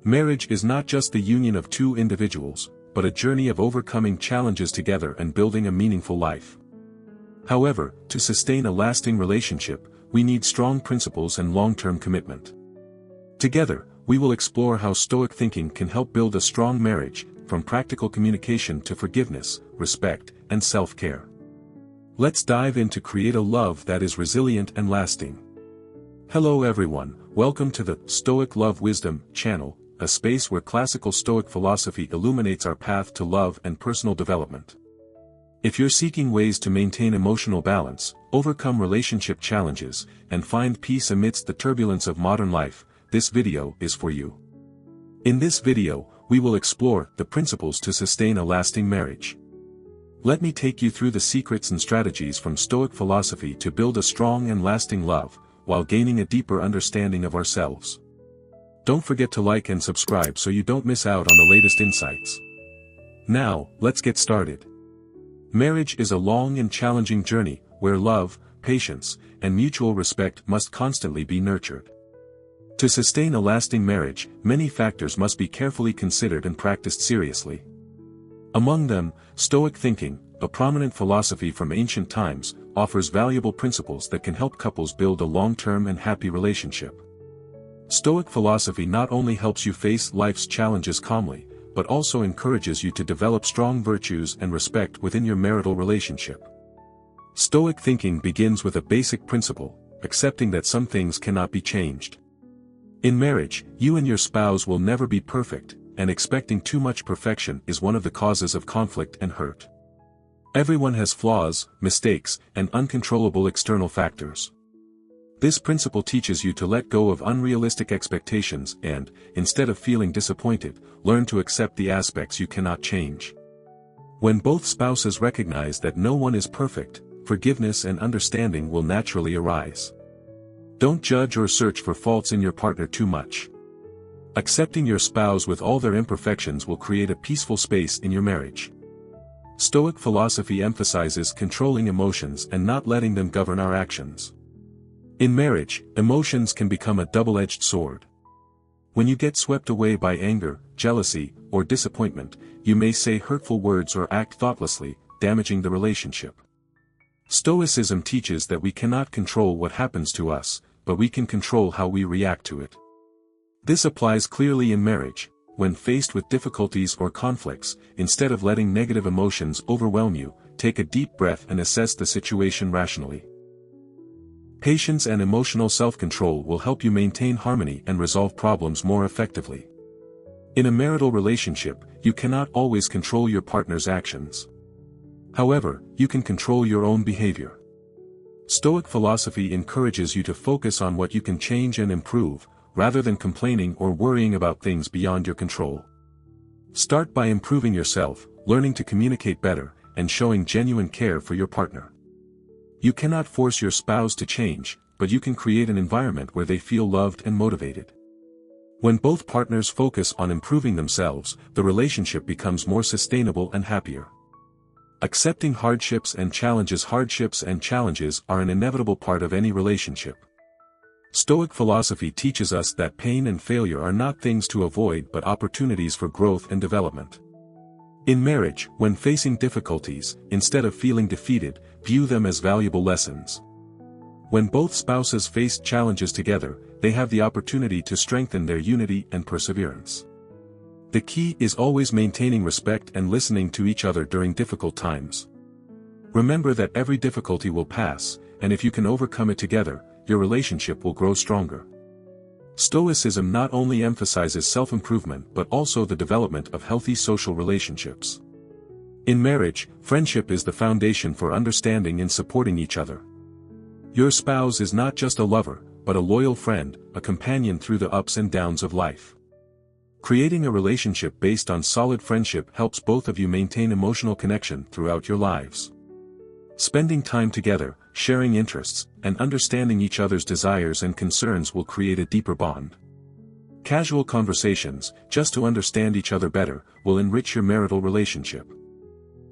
Marriage is not just the union of two individuals, but a journey of overcoming challenges together and building a meaningful life. However, to sustain a lasting relationship, we need strong principles and long-term commitment. Together, we will explore how Stoic thinking can help build a strong marriage, from practical communication to forgiveness, respect, and self-care. Let's dive in to create a love that is resilient and lasting. Hello everyone, welcome to the Stoic Love Wisdom channel, a space where classical Stoic philosophy illuminates our path to love and personal development. If you're seeking ways to maintain emotional balance, overcome relationship challenges, and find peace amidst the turbulence of modern life, this video is for you. In this video, we will explore the principles to sustain a lasting marriage. Let me take you through the secrets and strategies from Stoic philosophy to build a strong and lasting love, while gaining a deeper understanding of ourselves. Don't forget to like and subscribe so you don't miss out on the latest insights. Now, let's get started. Marriage is a long and challenging journey, where love, patience, and mutual respect must constantly be nurtured. To sustain a lasting marriage, many factors must be carefully considered and practiced seriously. Among them, Stoic thinking, a prominent philosophy from ancient times, offers valuable principles that can help couples build a long-term and happy relationship. Stoic philosophy not only helps you face life's challenges calmly, but also encourages you to develop strong virtues and respect within your marital relationship. Stoic thinking begins with a basic principle, accepting that some things cannot be changed. In marriage, you and your spouse will never be perfect, and expecting too much perfection is one of the causes of conflict and hurt. Everyone has flaws, mistakes, and uncontrollable external factors. This principle teaches you to let go of unrealistic expectations and, instead of feeling disappointed, learn to accept the aspects you cannot change. When both spouses recognize that no one is perfect, forgiveness and understanding will naturally arise. Don't judge or search for faults in your partner too much. Accepting your spouse with all their imperfections will create a peaceful space in your marriage. Stoic philosophy emphasizes controlling emotions and not letting them govern our actions. In marriage, emotions can become a double-edged sword. When you get swept away by anger, jealousy, or disappointment, you may say hurtful words or act thoughtlessly, damaging the relationship. Stoicism teaches that we cannot control what happens to us, but we can control how we react to it. This applies clearly in marriage. When faced with difficulties or conflicts, instead of letting negative emotions overwhelm you, take a deep breath and assess the situation rationally. Patience and emotional self-control will help you maintain harmony and resolve problems more effectively. In a marital relationship, you cannot always control your partner's actions. However, you can control your own behavior. Stoic philosophy encourages you to focus on what you can change and improve, rather than complaining or worrying about things beyond your control. Start by improving yourself, learning to communicate better, and showing genuine care for your partner. You cannot force your spouse to change, but you can create an environment where they feel loved and motivated. When both partners focus on improving themselves, the relationship becomes more sustainable and happier. Accepting hardships and challenges are an inevitable part of any relationship. Stoic philosophy teaches us that pain and failure are not things to avoid but opportunities for growth and development. In marriage, when facing difficulties, instead of feeling defeated, view them as valuable lessons. When both spouses face challenges together, they have the opportunity to strengthen their unity and perseverance. The key is always maintaining respect and listening to each other during difficult times. Remember that every difficulty will pass, and if you can overcome it together, your relationship will grow stronger. Stoicism not only emphasizes self-improvement but also the development of healthy social relationships. In marriage, friendship is the foundation for understanding and supporting each other. Your spouse is not just a lover, but a loyal friend, a companion through the ups and downs of life. Creating a relationship based on solid friendship helps both of you maintain emotional connection throughout your lives. Spending time together, sharing interests, and understanding each other's desires and concerns will create a deeper bond. Casual conversations, just to understand each other better, will enrich your marital relationship.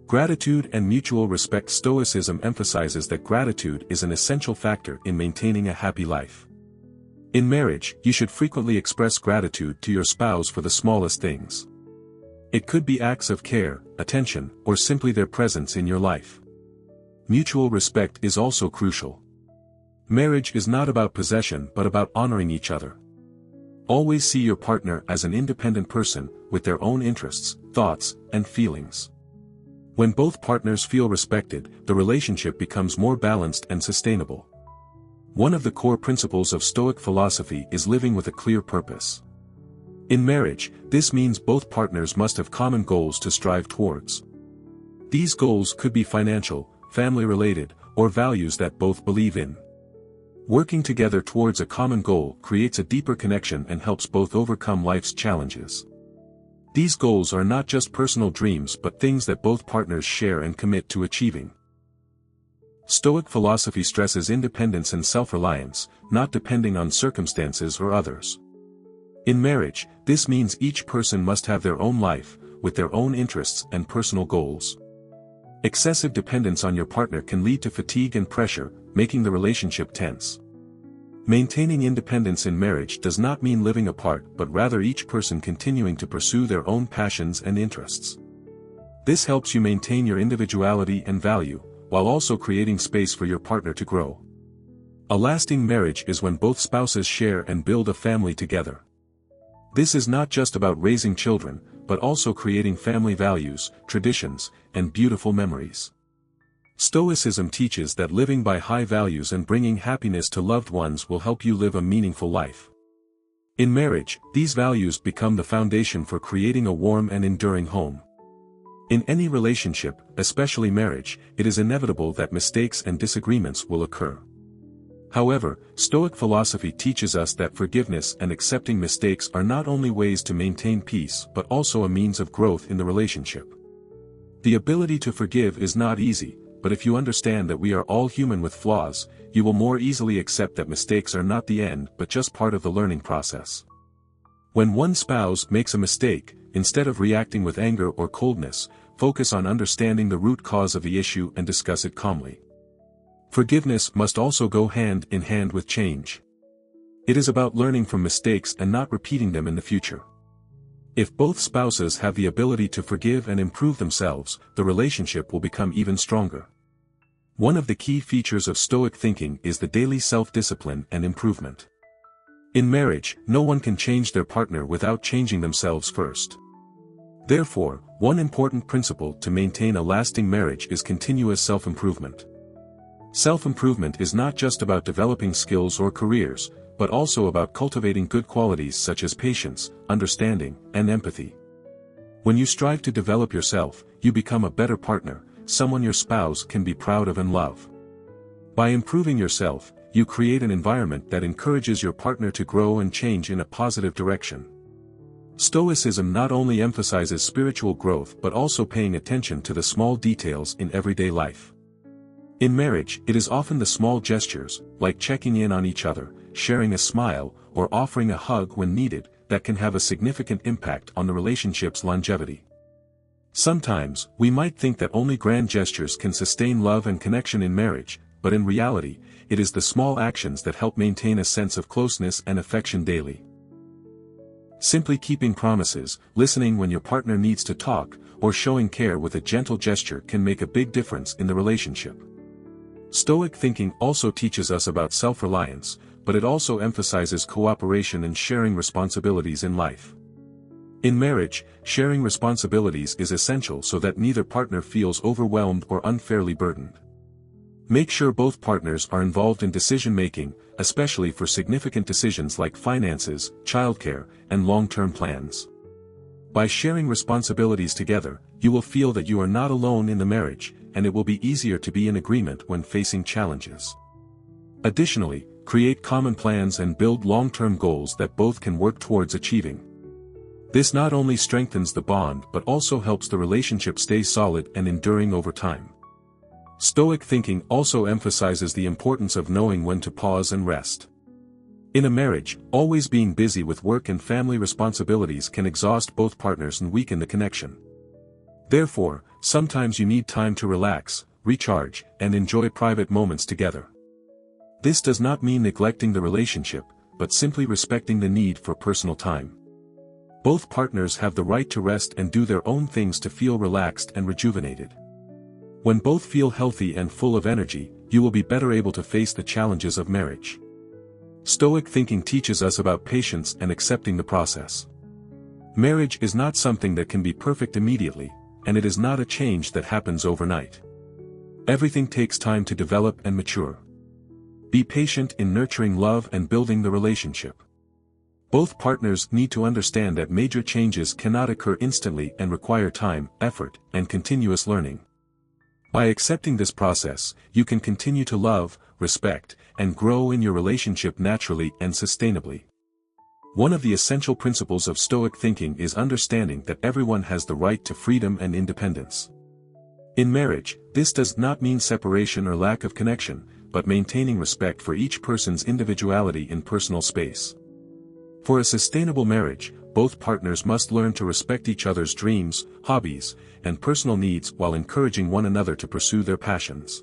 Gratitude and mutual respect. Stoicism emphasizes that gratitude is an essential factor in maintaining a happy life. In marriage, you should frequently express gratitude to your spouse for the smallest things. It could be acts of care, attention, or simply their presence in your life. Mutual respect is also crucial. Marriage is not about possession but about honoring each other. Always see your partner as an independent person, with their own interests, thoughts, and feelings. When both partners feel respected, the relationship becomes more balanced and sustainable. One of the core principles of Stoic philosophy is living with a clear purpose. In marriage, this means both partners must have common goals to strive towards. These goals could be financial, family-related, or values that both believe in. Working together towards a common goal creates a deeper connection and helps both overcome life's challenges. These goals are not just personal dreams but things that both partners share and commit to achieving. Stoic philosophy stresses independence and self-reliance, not depending on circumstances or others. In marriage, this means each person must have their own life, with their own interests and personal goals. Excessive dependence on your partner can lead to fatigue and pressure, making the relationship tense. Maintaining independence in marriage does not mean living apart but rather each person continuing to pursue their own passions and interests. This helps you maintain your individuality and value, while also creating space for your partner to grow. A lasting marriage is when both spouses share and build a family together. This is not just about raising children, but also creating family values, traditions, and beautiful memories. Stoicism teaches that living by high values and bringing happiness to loved ones will help you live a meaningful life. In marriage, these values become the foundation for creating a warm and enduring home. In any relationship, especially marriage, it is inevitable that mistakes and disagreements will occur. However, Stoic philosophy teaches us that forgiveness and accepting mistakes are not only ways to maintain peace but also a means of growth in the relationship. The ability to forgive is not easy, but if you understand that we are all human with flaws, you will more easily accept that mistakes are not the end but just part of the learning process. When one spouse makes a mistake, instead of reacting with anger or coldness, focus on understanding the root cause of the issue and discuss it calmly. Forgiveness must also go hand in hand with change. It is about learning from mistakes and not repeating them in the future. If both spouses have the ability to forgive and improve themselves, the relationship will become even stronger. One of the key features of Stoic thinking is the daily self-discipline and improvement. In marriage, no one can change their partner without changing themselves first. Therefore, one important principle to maintain a lasting marriage is continuous self-improvement. Self-improvement is not just about developing skills or careers, but also about cultivating good qualities such as patience, understanding, and empathy. When you strive to develop yourself, you become a better partner, someone your spouse can be proud of and love. By improving yourself, you create an environment that encourages your partner to grow and change in a positive direction. Stoicism not only emphasizes spiritual growth but also paying attention to the small details in everyday life. In marriage, it is often the small gestures, like checking in on each other, sharing a smile, or offering a hug when needed, that can have a significant impact on the relationship's longevity. Sometimes, we might think that only grand gestures can sustain love and connection in marriage, but in reality, it is the small actions that help maintain a sense of closeness and affection daily. Simply keeping promises, listening when your partner needs to talk, or showing care with a gentle gesture can make a big difference in the relationship. Stoic thinking also teaches us about self-reliance, but it also emphasizes cooperation and sharing responsibilities in life. In marriage, sharing responsibilities is essential so that neither partner feels overwhelmed or unfairly burdened. Make sure both partners are involved in decision-making, especially for significant decisions like finances, childcare, and long-term plans. By sharing responsibilities together, you will feel that you are not alone in the marriage, and it will be easier to be in agreement when facing challenges. Additionally, create common plans and build long-term goals that both can work towards achieving. This not only strengthens the bond but also helps the relationship stay solid and enduring over time. Stoic thinking also emphasizes the importance of knowing when to pause and rest. In a marriage, always being busy with work and family responsibilities can exhaust both partners and weaken the connection. Therefore, sometimes you need time to relax, recharge, and enjoy private moments together. This does not mean neglecting the relationship, but simply respecting the need for personal time. Both partners have the right to rest and do their own things to feel relaxed and rejuvenated. When both feel healthy and full of energy, you will be better able to face the challenges of marriage. Stoic thinking teaches us about patience and accepting the process. Marriage is not something that can be perfect immediately, and it is not a change that happens overnight. Everything takes time to develop and mature. Be patient in nurturing love and building the relationship. Both partners need to understand that major changes cannot occur instantly and require time, effort, and continuous learning. By accepting this process, you can continue to love, respect, and grow in your relationship naturally and sustainably. One of the essential principles of Stoic thinking is understanding that everyone has the right to freedom and independence. In marriage, this does not mean separation or lack of connection, but maintaining respect for each person's individuality in personal space. For a sustainable marriage, both partners must learn to respect each other's dreams, hobbies, and personal needs while encouraging one another to pursue their passions.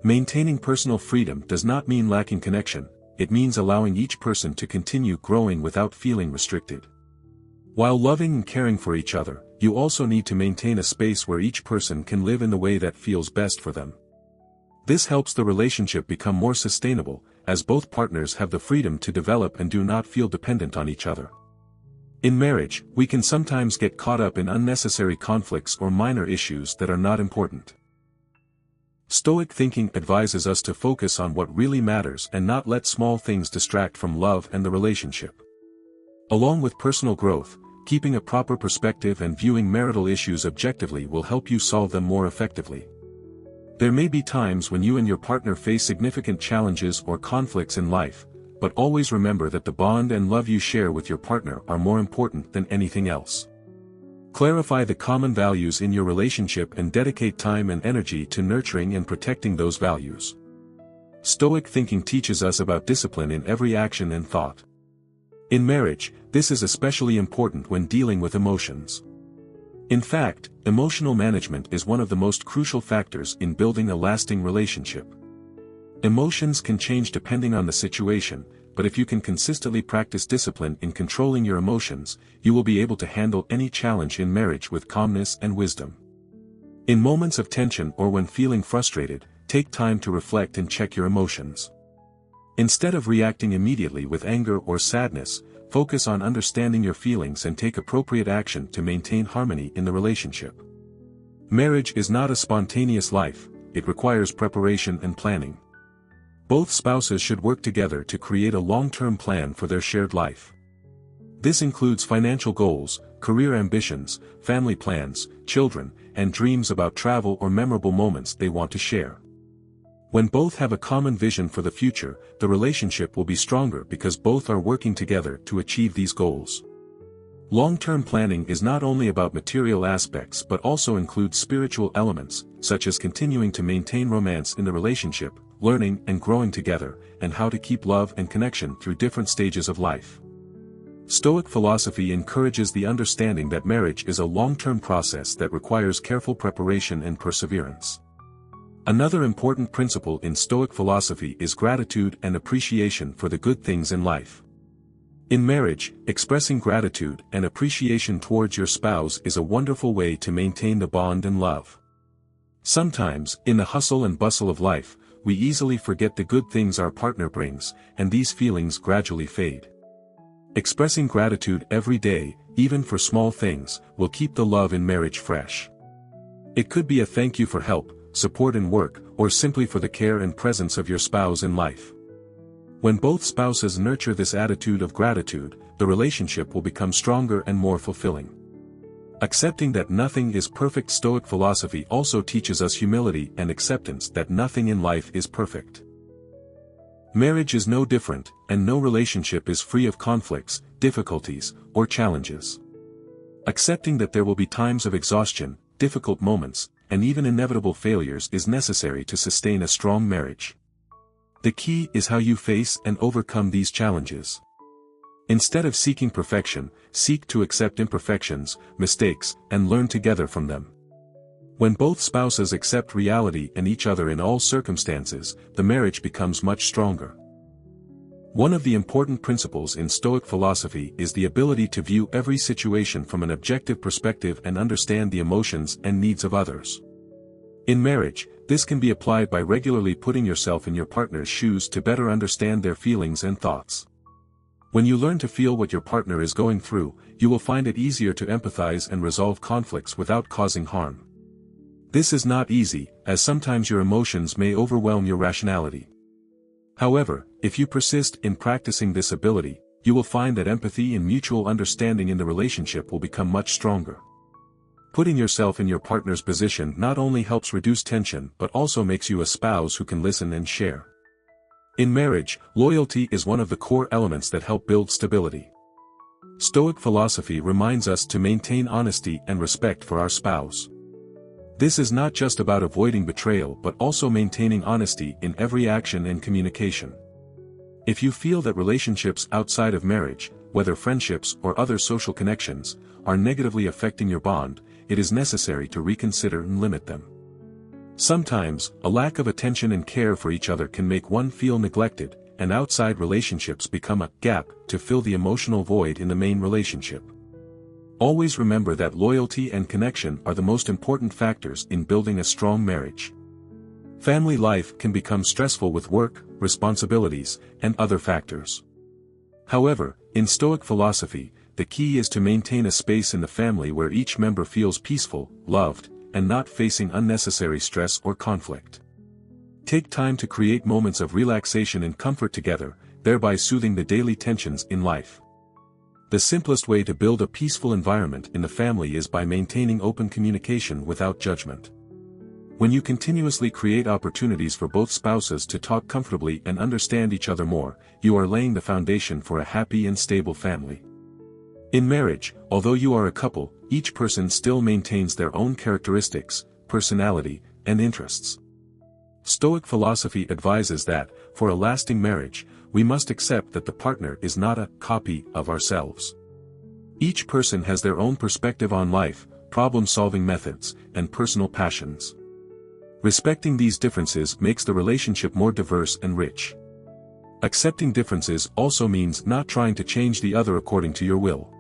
Maintaining personal freedom does not mean lacking connection, it means allowing each person to continue growing without feeling restricted. While loving and caring for each other, you also need to maintain a space where each person can live in the way that feels best for them. This helps the relationship become more sustainable, as both partners have the freedom to develop and do not feel dependent on each other. In marriage, we can sometimes get caught up in unnecessary conflicts or minor issues that are not important. Stoic thinking advises us to focus on what really matters and not let small things distract from love and the relationship. Along with personal growth, keeping a proper perspective and viewing marital issues objectively will help you solve them more effectively. There may be times when you and your partner face significant challenges or conflicts in life, but always remember that the bond and love you share with your partner are more important than anything else. Clarify the common values in your relationship and dedicate time and energy to nurturing and protecting those values. Stoic thinking teaches us about discipline in every action and thought. In marriage, this is especially important when dealing with emotions. In fact, emotional management is one of the most crucial factors in building a lasting relationship. Emotions can change depending on the situation, but if you can consistently practice discipline in controlling your emotions, you will be able to handle any challenge in marriage with calmness and wisdom. In moments of tension or when feeling frustrated, take time to reflect and check your emotions. Instead of reacting immediately with anger or sadness, focus on understanding your feelings and take appropriate action to maintain harmony in the relationship. Marriage is not a spontaneous life, it requires preparation and planning. Both spouses should work together to create a long-term plan for their shared life. This includes financial goals, career ambitions, family plans, children, and dreams about travel or memorable moments they want to share. When both have a common vision for the future, the relationship will be stronger because both are working together to achieve these goals. Long-term planning is not only about material aspects but also includes spiritual elements, such as continuing to maintain romance in the relationship, learning and growing together, and how to keep love and connection through different stages of life. Stoic philosophy encourages the understanding that marriage is a long-term process that requires careful preparation and perseverance. Another important principle in Stoic philosophy is gratitude and appreciation for the good things in life. In marriage, expressing gratitude and appreciation towards your spouse is a wonderful way to maintain the bond and love. Sometimes, in the hustle and bustle of life, we easily forget the good things our partner brings, and these feelings gradually fade. Expressing gratitude every day, even for small things, will keep the love in marriage fresh. It could be a thank you for help, support in work, or simply for the care and presence of your spouse in life. When both spouses nurture this attitude of gratitude, the relationship will become stronger and more fulfilling. Accepting that nothing is perfect. Stoic philosophy also teaches us humility and acceptance that nothing in life is perfect. Marriage is no different, and no relationship is free of conflicts, difficulties, or challenges. Accepting that there will be times of exhaustion, difficult moments, and even inevitable failures is necessary to sustain a strong marriage. The key is how you face and overcome these challenges. Instead of seeking perfection, seek to accept imperfections, mistakes, and learn together from them. When both spouses accept reality and each other in all circumstances, the marriage becomes much stronger. One of the important principles in Stoic philosophy is the ability to view every situation from an objective perspective and understand the emotions and needs of others. In marriage, this can be applied by regularly putting yourself in your partner's shoes to better understand their feelings and thoughts. When you learn to feel what your partner is going through, you will find it easier to empathize and resolve conflicts without causing harm. This is not easy, as sometimes your emotions may overwhelm your rationality. However, if you persist in practicing this ability, you will find that empathy and mutual understanding in the relationship will become much stronger. Putting yourself in your partner's position not only helps reduce tension but also makes you a spouse who can listen and share. In marriage, loyalty is one of the core elements that help build stability. Stoic philosophy reminds us to maintain honesty and respect for our spouse. This is not just about avoiding betrayal but also maintaining honesty in every action and communication. If you feel that relationships outside of marriage, whether friendships or other social connections, are negatively affecting your bond, it is necessary to reconsider and limit them. Sometimes, a lack of attention and care for each other can make one feel neglected, and outside relationships become a gap to fill the emotional void in the main relationship. Always remember that loyalty and connection are the most important factors in building a strong marriage. Family life can become stressful with work, responsibilities, and other factors. However, in Stoic philosophy, the key is to maintain a space in the family where each member feels peaceful, loved, and not facing unnecessary stress or conflict. Take time to create moments of relaxation and comfort together, thereby soothing the daily tensions in life. The simplest way to build a peaceful environment in the family is by maintaining open communication without judgment. When you continuously create opportunities for both spouses to talk comfortably and understand each other more, you are laying the foundation for a happy and stable family. In marriage, although you are a couple, each person still maintains their own characteristics, personality, and interests. Stoic philosophy advises that, for a lasting marriage, we must accept that the partner is not a copy of ourselves. Each person has their own perspective on life, problem-solving methods, and personal passions. Respecting these differences makes the relationship more diverse and rich. Accepting differences also means not trying to change the other according to your will.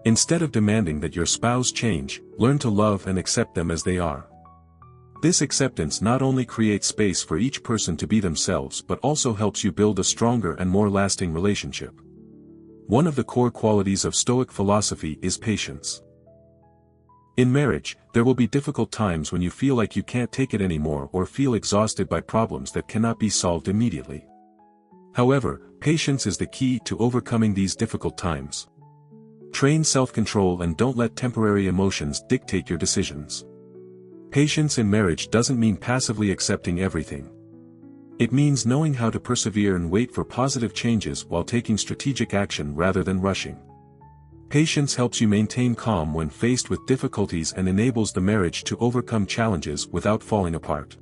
Instead of demanding that your spouse change, learn to love and accept them as they are. This acceptance not only creates space for each person to be themselves but also helps you build a stronger and more lasting relationship. One of the core qualities of Stoic philosophy is patience. In marriage, there will be difficult times when you feel like you can't take it anymore or feel exhausted by problems that cannot be solved immediately. However, patience is the key to overcoming these difficult times. Train self-control and don't let temporary emotions dictate your decisions. Patience in marriage doesn't mean passively accepting everything. It means knowing how to persevere and wait for positive changes while taking strategic action rather than rushing. Patience helps you maintain calm when faced with difficulties and enables the marriage to overcome challenges without falling apart.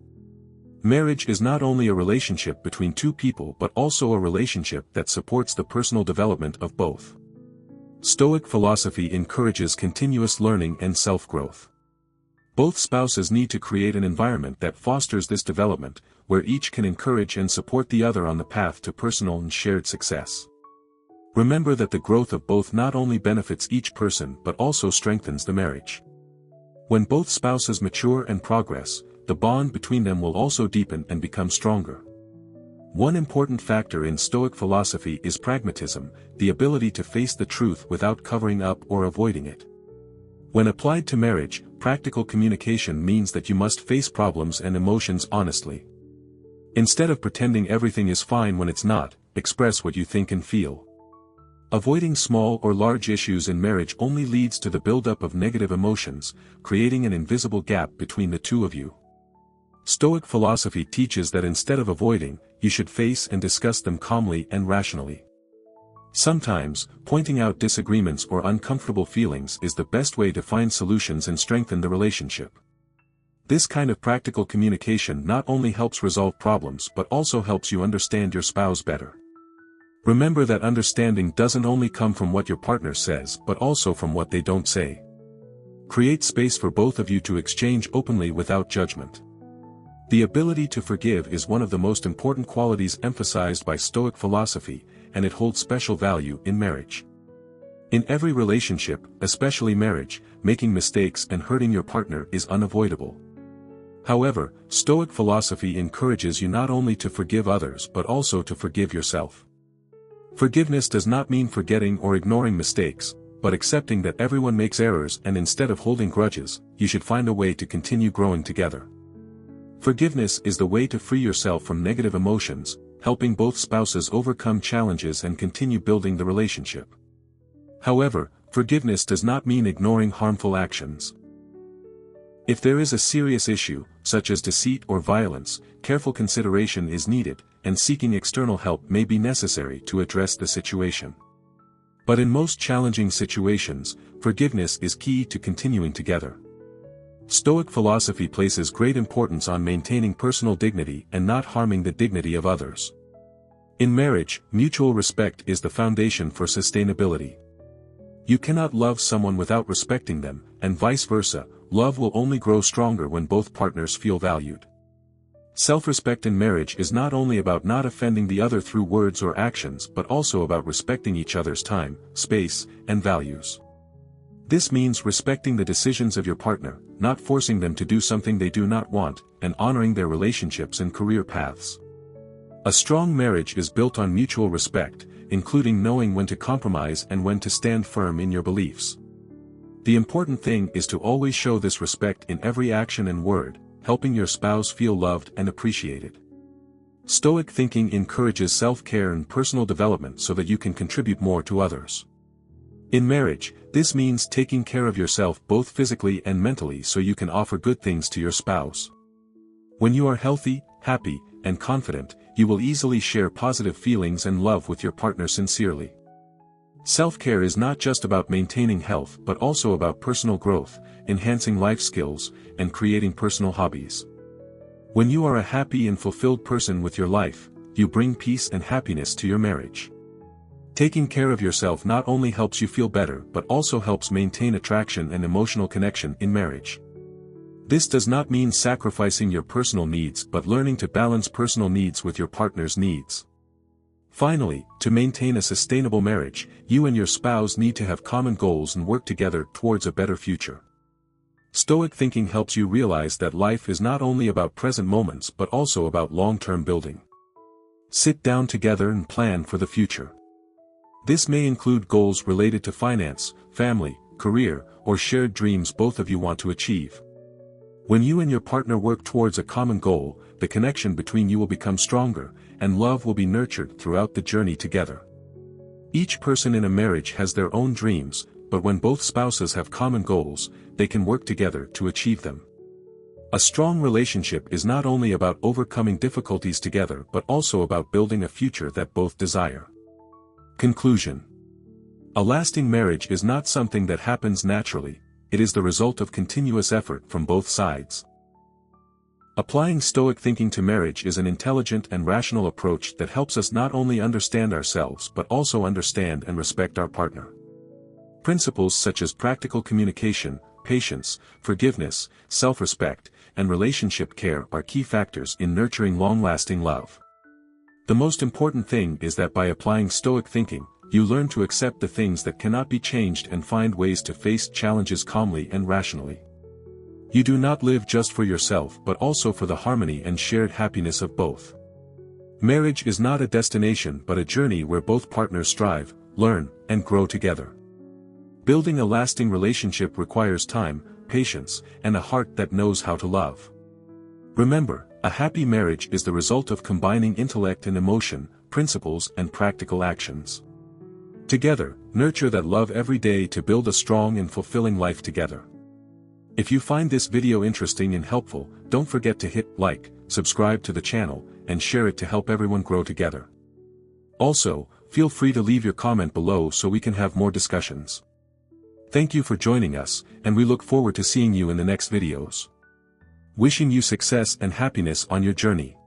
Marriage is not only a relationship between two people but also a relationship that supports the personal development of both. Stoic philosophy encourages continuous learning and self-growth. Both spouses need to create an environment that fosters this development, where each can encourage and support the other on the path to personal and shared success. Remember that the growth of both not only benefits each person but also strengthens the marriage. When both spouses mature and progress, the bond between them will also deepen and become stronger. One important factor in Stoic philosophy is pragmatism, the ability to face the truth without covering up or avoiding it. When applied to marriage, practical communication means that you must face problems and emotions honestly. Instead of pretending everything is fine when it's not, express what you think and feel. Avoiding small or large issues in marriage only leads to the buildup of negative emotions, creating an invisible gap between the two of you. Stoic philosophy teaches that instead of avoiding, you should face and discuss them calmly and rationally. Sometimes, pointing out disagreements or uncomfortable feelings is the best way to find solutions and strengthen the relationship. This kind of practical communication not only helps resolve problems but also helps you understand your spouse better. Remember that understanding doesn't only come from what your partner says but also from what they don't say. Create space for both of you to exchange openly without judgment. The ability to forgive is one of the most important qualities emphasized by Stoic philosophy, and it holds special value in marriage. In every relationship, especially marriage, making mistakes and hurting your partner is unavoidable. However, Stoic philosophy encourages you not only to forgive others but also to forgive yourself. Forgiveness does not mean forgetting or ignoring mistakes, but accepting that everyone makes errors, and instead of holding grudges, you should find a way to continue growing together. Forgiveness is the way to free yourself from negative emotions, helping both spouses overcome challenges and continue building the relationship. However, forgiveness does not mean ignoring harmful actions. If there is a serious issue, such as deceit or violence, careful consideration is needed, and seeking external help may be necessary to address the situation. But in most challenging situations, forgiveness is key to continuing together. Stoic philosophy places great importance on maintaining personal dignity and not harming the dignity of others. In marriage, mutual respect is the foundation for sustainability. You cannot love someone without respecting them, and vice versa. Love will only grow stronger when both partners feel valued. Self-respect in marriage is not only about not offending the other through words or actions but also about respecting each other's time, space, and values. This means respecting the decisions of your partner, not forcing them to do something they do not want, and honoring their relationships and career paths. A strong marriage is built on mutual respect, including knowing when to compromise and when to stand firm in your beliefs. The important thing is to always show this respect in every action and word, helping your spouse feel loved and appreciated. Stoic thinking encourages self-care and personal development so that you can contribute more to others. In marriage, this means taking care of yourself both physically and mentally so you can offer good things to your spouse. When you are healthy, happy, and confident, you will easily share positive feelings and love with your partner sincerely. Self-care is not just about maintaining health but also about personal growth, enhancing life skills, and creating personal hobbies. When you are a happy and fulfilled person with your life, you bring peace and happiness to your marriage. Taking care of yourself not only helps you feel better but also helps maintain attraction and emotional connection in marriage. This does not mean sacrificing your personal needs but learning to balance personal needs with your partner's needs. Finally, to maintain a sustainable marriage, you and your spouse need to have common goals and work together towards a better future. Stoic thinking helps you realize that life is not only about present moments but also about long-term building. Sit down together and plan for the future. This may include goals related to finance, family, career, or shared dreams both of you want to achieve. When you and your partner work towards a common goal, the connection between you will become stronger, and love will be nurtured throughout the journey together. Each person in a marriage has their own dreams, but when both spouses have common goals, they can work together to achieve them. A strong relationship is not only about overcoming difficulties together but also about building a future that both desire. Conclusion. A lasting marriage is not something that happens naturally, it is the result of continuous effort from both sides. Applying Stoic thinking to marriage is an intelligent and rational approach that helps us not only understand ourselves but also understand and respect our partner. Principles such as practical communication, patience, forgiveness, self-respect, and relationship care are key factors in nurturing long-lasting love. The most important thing is that by applying Stoic thinking, you learn to accept the things that cannot be changed and find ways to face challenges calmly and rationally. You do not live just for yourself but also for the harmony and shared happiness of both. Marriage is not a destination but a journey where both partners strive, learn, and grow together. Building a lasting relationship requires time, patience, and a heart that knows how to love. Remember, a happy marriage is the result of combining intellect and emotion, principles and practical actions. Together, nurture that love every day to build a strong and fulfilling life together. If you find this video interesting and helpful, don't forget to hit like, subscribe to the channel, and share it to help everyone grow together. Also, feel free to leave your comment below so we can have more discussions. Thank you for joining us, and we look forward to seeing you in the next videos. Wishing you success and happiness on your journey.